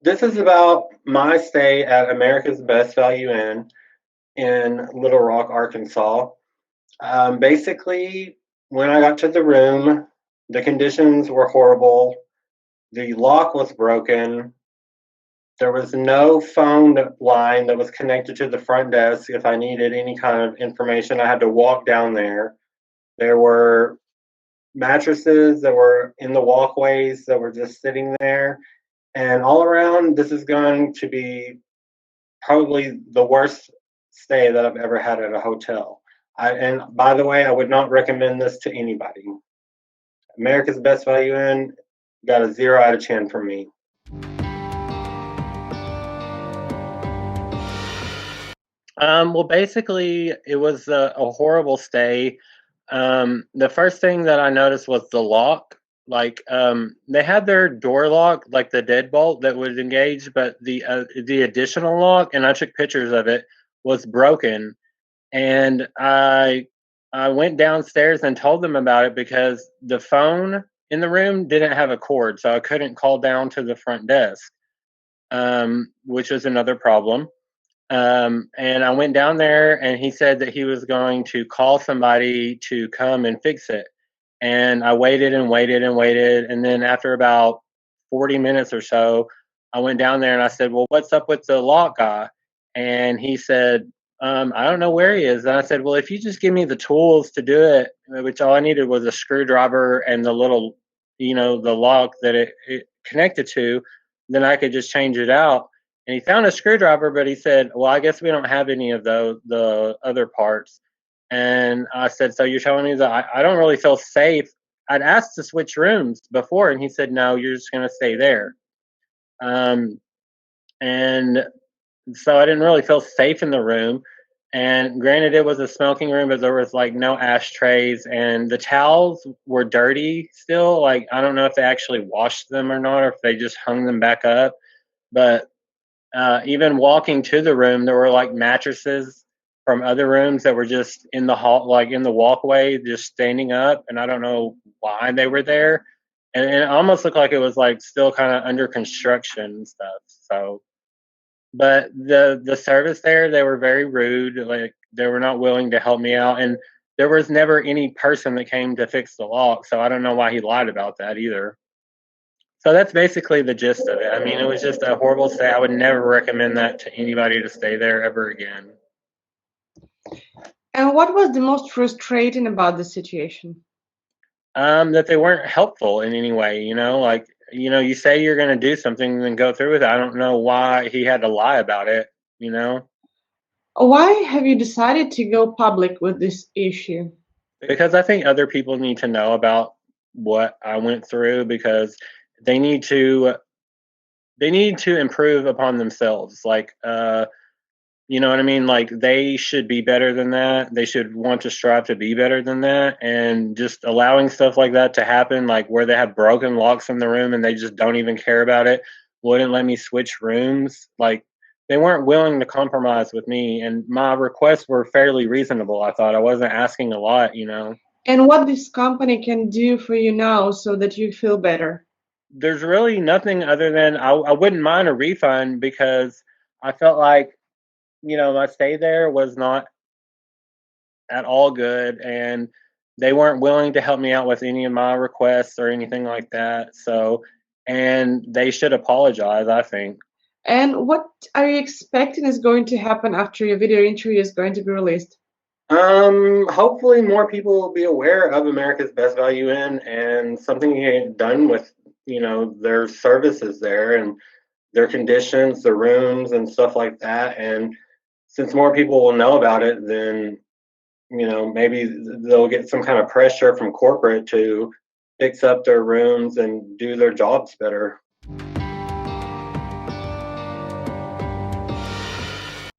This is about my stay at America's Best Value Inn in Little Rock, Arkansas. Basically, when I got to the room, the conditions were horrible. The lock was broken. There was no phone line that was connected to the front desk. If I needed any kind of information, I had to walk down there. There were mattresses that were in the walkways that were just sitting there. And all around, this is going to be probably the worst stay that I've ever had at a hotel. And by the way, I would not recommend this to anybody. America's Best Value Inn got a 0 out of 10 from me. Well, basically, it was a horrible stay. The first thing that I noticed was the lock. Like, they had their door lock, like the deadbolt that would engage, but the additional lock, and I took pictures of it, was broken. And I went downstairs and told them about it because the phone in the room didn't have a cord, so I couldn't call down to the front desk, which was another problem. And I went down there, and he said that he was going to call somebody to come and fix it. And I waited and waited and waited. And then after about 40 minutes or so, I went down there and I said, "Well, what's up with the lock guy?" And he said, "I don't know where he is." And I said, "Well, if you just give me the tools to do it," which all I needed was a screwdriver and the little, the lock that it connected to, then I could just change it out. And he found a screwdriver, but he said, "Well, I guess we don't have any of the other parts." And I said, "So you're telling me that I don't really feel safe?" I'd asked to switch rooms before, and he said, "No, you're just going to stay there." Um, and so I didn't really feel safe in the room. And granted, it was a smoking room, but there was like no ashtrays, and the towels were dirty still. Like, I don't know if they actually washed them or not, or if they just hung them back up. But even walking to the room, there were like mattresses from other rooms that were just in the hall, like in the walkway, just standing up. And I don't know why they were there. And it almost looked like it was like still kind of under construction and stuff. So, but the service there, they were very rude. Like, they were not willing to help me out. And there was never any person that came to fix the lock. So I don't know why he lied about that either. So that's basically the gist of it. I mean, it was just a horrible stay. I would never recommend that to anybody to stay there ever again. And what was the most frustrating about the situation? That they weren't helpful in any way, like, you say you're going to do something and then go through with it. I don't know why he had to lie about it, you know? Why have you decided to go public with this issue? Because I think other people need to know about what I went through, because they need to improve upon themselves. Like, you know what I mean? Like, they should be better than that. They should want to strive to be better than that. And just allowing stuff like that to happen, like where they have broken locks in the room and they just don't even care about it, wouldn't let me switch rooms. Like, they weren't willing to compromise with me. And my requests were fairly reasonable. I thought I wasn't asking a lot. And what this company can do for you now so that you feel better? There's really nothing other than I wouldn't mind a refund, because I felt like, my stay there was not at all good, and they weren't willing to help me out with any of my requests or anything like that. So, and they should apologize, I think. And what are you expecting is going to happen after your video interview is going to be released? Hopefully more people will be aware of America's Best Value Inn and something get done with, their services there and their conditions, the rooms and stuff like that. And since more people will know about it, then maybe they'll get some kind of pressure from corporate to fix up their rooms and do their jobs better.